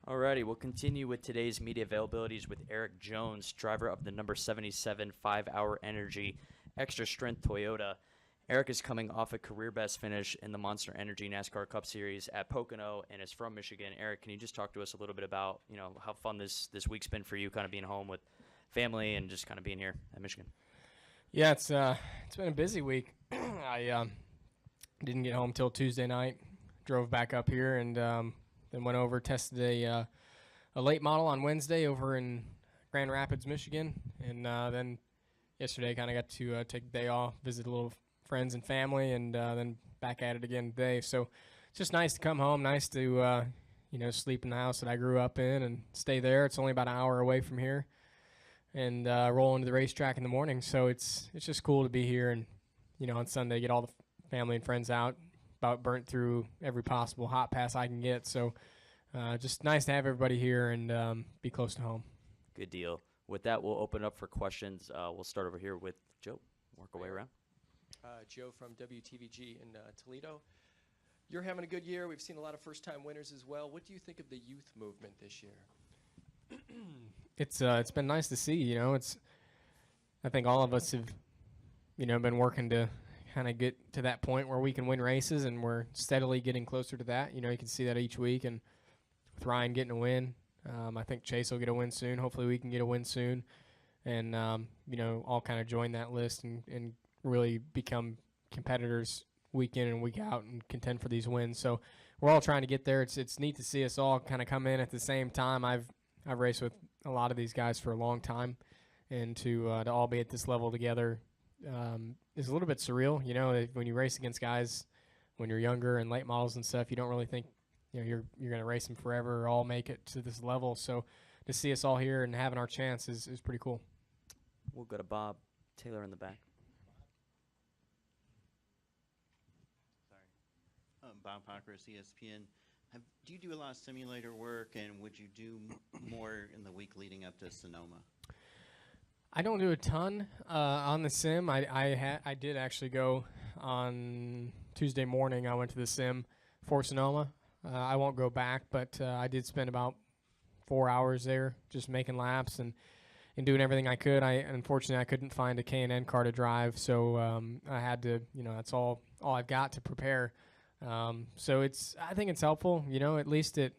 Alrighty, we'll continue with today's media availabilities with Erik Jones, driver of the number 77 5-Hour Energy Extra Strength Toyota. Erik is coming off a career best finish in the Monster Energy NASCAR Cup Series at Pocono and is from Michigan. Erik, can you just talk to us a little bit about, how fun this week's been for you, kind of being home with family and just kind of being here at Michigan? Yeah, it's been a busy week. I didn't get home till Tuesday night. Drove back up here and then went over, tested a late model on Wednesday over in Grand Rapids, Michigan, and then yesterday kind of got to take the day off, visit a little friends and family, and then back at it again today. So it's just nice to come home, nice to sleep in the house that I grew up in and stay there. It's only about an hour away from here, and roll into the racetrack in the morning. So it's just cool to be here and on Sunday get all the family and friends out. About burnt through every possible hot pass I can get. So just nice to have everybody here and be close to home. Good deal. With that, we'll open up for questions. We'll start over here with Joe. Work our way around. Joe from WTVG in Toledo. You're having a good year. We've seen a lot of first-time winners as well. What do you think of the youth movement this year? It's been nice to see. I think all of us have been working to kind of get to that point where we can win races, and we're steadily getting closer to that. You can see that each week, and with Ryan getting a win, I think Chase will get a win soon. Hopefully we can get a win soon, and all kind of join that list and really become competitors week in and week out and contend for these wins. So we're all trying to get there. It's neat to see us all kind of come in at the same time. I've raced with a lot of these guys for a long time, and to all be at this level together is a little bit surreal. When you race against guys when you're younger and late models and stuff, you don't really think you're going to race them forever or all make it to this level. So to see us all here and having our chance is pretty cool. We'll go to Bob Taylor in the back. Sorry. Bob Pockris, ESPN. Do you do a lot of simulator work, and would you do more in the week leading up to Sonoma? I don't do a ton on the sim. I did actually go on Tuesday morning. I went to the sim for Sonoma. I won't go back, but I did spend about 4 hours there just making laps and doing everything I could. Unfortunately, I couldn't find a K&N car to drive, so I had to, that's all I've got to prepare. So I think it's helpful. At least it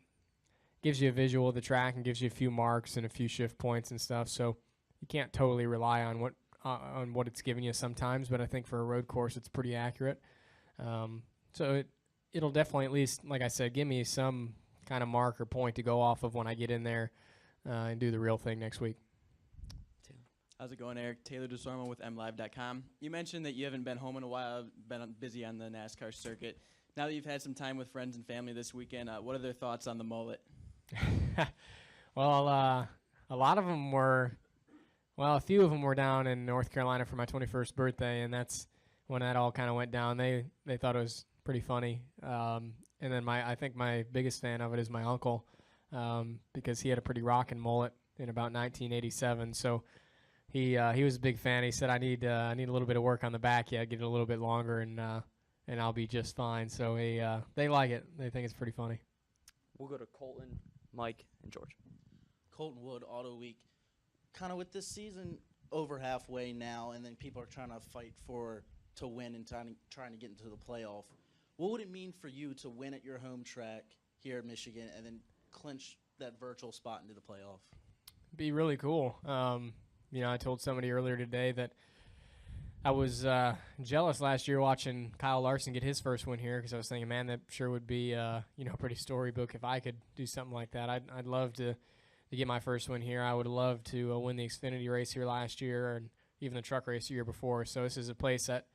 gives you a visual of the track and gives you a few marks and a few shift points and stuff. So you can't totally rely on what it's giving you sometimes, but I think for a road course it's pretty accurate. So it'll definitely, at least, like I said, give me some kind of mark or point to go off of when I get in there and do the real thing next week. How's it going, Erik? Taylor DeSormo with MLive.com. You mentioned that you haven't been home in a while, been busy on the NASCAR circuit. Now that you've had some time with friends and family this weekend, what are their thoughts on the mullet? Well, a lot of them were... Well, a few of them were down in North Carolina for my 21st birthday, and that's when that all kind of went down. They thought it was pretty funny. And then I think my biggest fan of it is my uncle, because he had a pretty rockin' mullet in about 1987. So he was a big fan. He said, I need a little bit of work on the back yet, get it a little bit longer, and I'll be just fine. So they like it. They think it's pretty funny. We'll go to Colton, Mike, and George. Colton Wood, Auto Week. Kind of with this season over halfway now, and then people are trying to fight to win and trying to get into the playoff. What would it mean for you to win at your home track here at Michigan and then clinch that virtual spot into the playoff? It'd be really cool. I told somebody earlier today that I was jealous last year watching Kyle Larson get his first win here, because I was thinking, man, that sure would be pretty storybook if I could do something like that. I'd love to get my first win here. I would love to win the Xfinity race here last year and even the truck race the year before. So this is a place that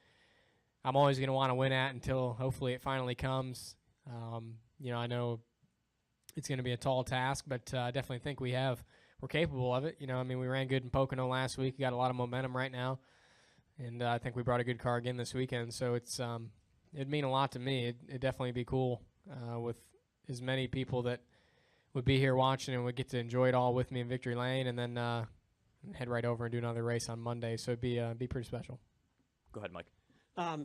I'm always going to want to win at until hopefully it finally comes. I know it's going to be a tall task, but I definitely think we're capable of it. We ran good in Pocono last week. We got a lot of momentum right now, and I think we brought a good car again this weekend. So it'd mean a lot to me. It'd definitely be cool with as many people that would be here watching and would get to enjoy it all with me in Victory Lane, and then head right over and do another race on Monday. So it'd be pretty special. Go ahead, Mike.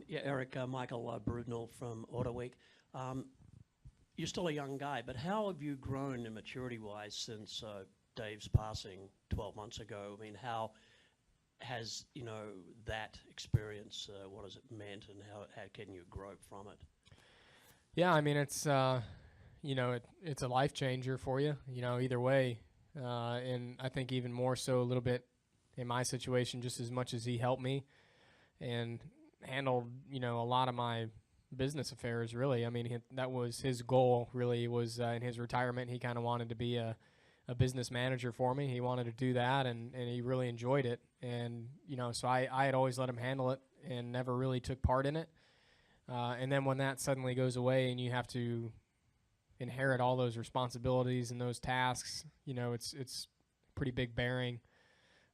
Erik, Michael Brudnell from Auto Week. you're still a young guy, but how have you grown in maturity-wise since Dave's passing 12 months ago? I mean, how has, that experience, what has it meant, and how can you grow from it? Yeah, I mean, it's it's a life changer for you, either way. And I think even more so a little bit in my situation, just as much as he helped me and handled, a lot of my business affairs, really. I mean, that was his goal, really, was in his retirement. He kind of wanted to be a business manager for me. He wanted to do that, and he really enjoyed it. And, so I had always let him handle it and never really took part in it. And then when that suddenly goes away and you have to inherit all those responsibilities and those tasks, it's pretty big bearing.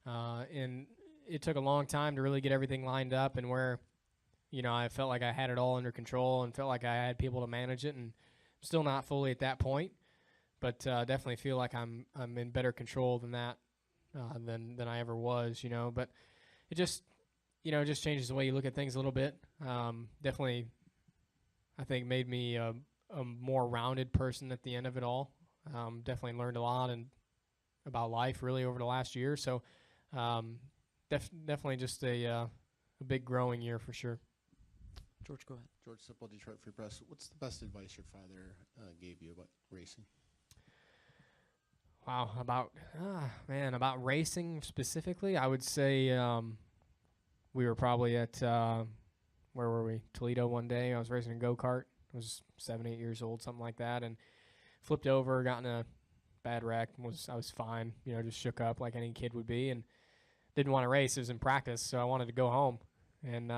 And it took a long time to really get everything lined up and where, I felt like I had it all under control and felt like I had people to manage it, and I'm still not fully at that point, but definitely feel like I'm in better control than that, than I ever was, But it just, it just changes the way you look at things a little bit. Definitely, I think made me a more rounded person at the end of it all. Definitely learned a lot about life really over the last year. So definitely just a big growing year for sure. George, go ahead. George Sipple, Detroit Free Press. What's the best advice your father gave you about racing? Wow, about racing specifically, I would say we were probably at where were we? Toledo one day. I was racing a go-kart. I was 7, 8 years old, something like that, and flipped over, got in a bad wreck. I was fine, just shook up like any kid would be, and didn't want to race. It was in practice, so I wanted to go home. And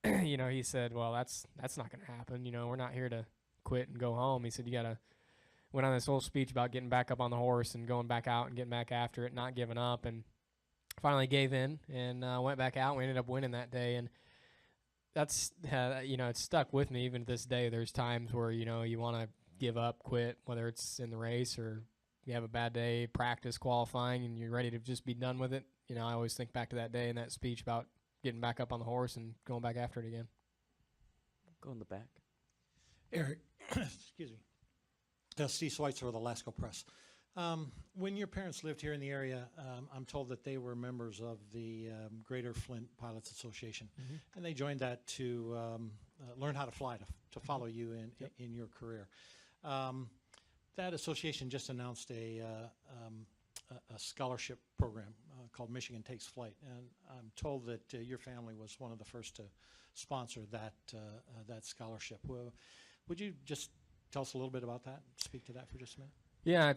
he said, "Well, that's not going to happen. We're not here to quit and go home." He said, "You gotta." Went on this whole speech about getting back up on the horse and going back out and getting back after it, not giving up, and finally gave in and went back out. We ended up winning that day, and that's it's stuck with me even to this day. There's times where you want to give up, quit, whether it's in the race or you have a bad day, practice, qualifying, and you're ready to just be done with it. I always think back to that day and that speech about getting back up on the horse and going back after it again. Go in the back. Eric, excuse me. Steve Schweitzer of the Lasco Press. When your parents lived here in the area, I'm told that they were members of the Greater Flint Pilots Association, and they joined that to learn how to fly, to follow you in your career. That association just announced a scholarship program called Michigan Takes Flight, and I'm told that your family was one of the first to sponsor that scholarship. Would you just tell us a little bit about that? Speak to that for just a minute. Yeah,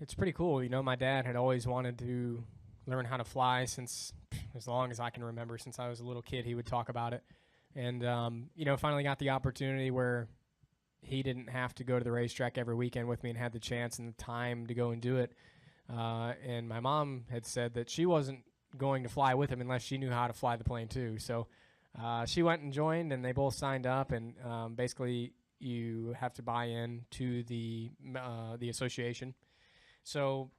it's pretty cool. My dad had always wanted to learn how to fly since as long as I can remember. Since I was a little kid, he would talk about it, and finally got the opportunity where he didn't have to go to the racetrack every weekend with me and had the chance and the time to go and do it. And my mom had said that she wasn't going to fly with him unless she knew how to fly the plane too. So she went and joined, and they both signed up, and basically you have to buy in to the association. So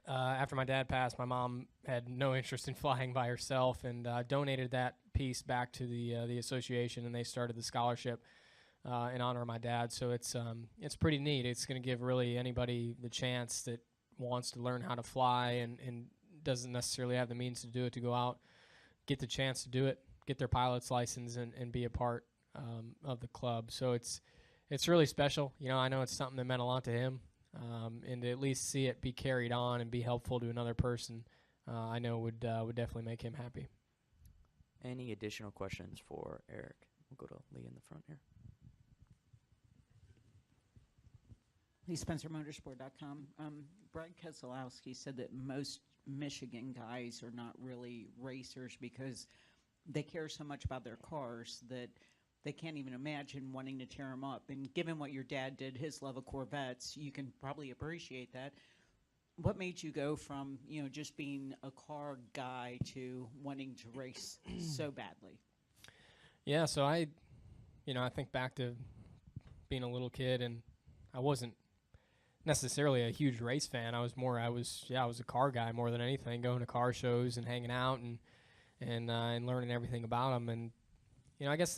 after my dad passed, my mom had no interest in flying by herself, and donated that piece back to the association, and they started the scholarship in honor of my dad. So it's pretty neat. It's going to give really anybody the chance that wants to learn how to fly and doesn't necessarily have the means to do it, to go out, get the chance to do it, get their pilot's license, and be a part of the club. So it's really special. I know it's something that meant a lot to him, and to at least see it be carried on and be helpful to another person, I know would definitely make him happy. Any additional questions for Erik? We'll go to Lee in the front here. Lee Spencer, Motorsport.com. Brad Keselowski said that most Michigan guys are not really racers because they care so much about their cars that they can't even imagine wanting to tear them up. And given what your dad did, his love of Corvettes, you can probably appreciate that. What made you go from, just being a car guy to wanting to race so badly? Yeah, so I think back to being a little kid, and I wasn't necessarily a huge race fan. I was a car guy more than anything, going to car shows and hanging out and learning everything about them. And I guess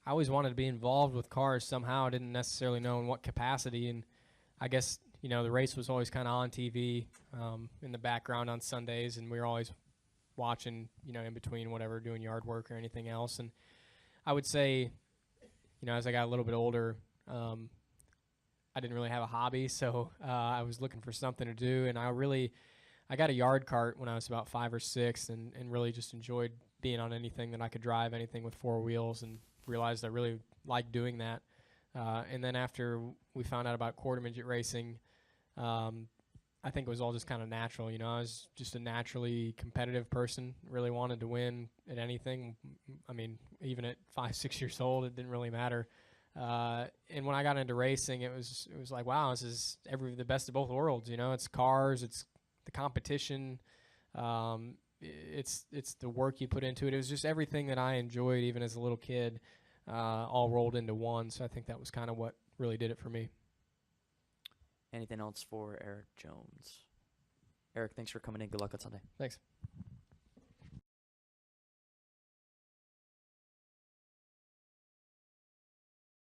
I always wanted to be involved with cars somehow. I didn't necessarily know in what capacity, and I guess, you know, the race was always kind of on TV in the background on Sundays, and we were always watching, you know, in between whatever, doing yard work or anything else. And I would say, you know, as I got a little bit older, I didn't really have a hobby, so I was looking for something to do, and I got a yard cart when I was about 5 or 6, and really just enjoyed being on anything that I could drive, anything with 4 wheels, and realized I really liked doing that. And then after we found out about quarter midget racing, I think it was all just kind of natural. You know, I was just a naturally competitive person, really wanted to win at anything. I mean, even at 5, 6 years old, it didn't really matter. And when I got into racing, it was like, wow, this is the best of both worlds. You know, it's cars, it's the competition, it's the work you put into it. It was just everything that I enjoyed, even as a little kid, all rolled into one. So I think that was kind of what really did it for me. Anything else for Erik Jones? Erik, thanks for coming in. Good luck on Sunday. Thanks.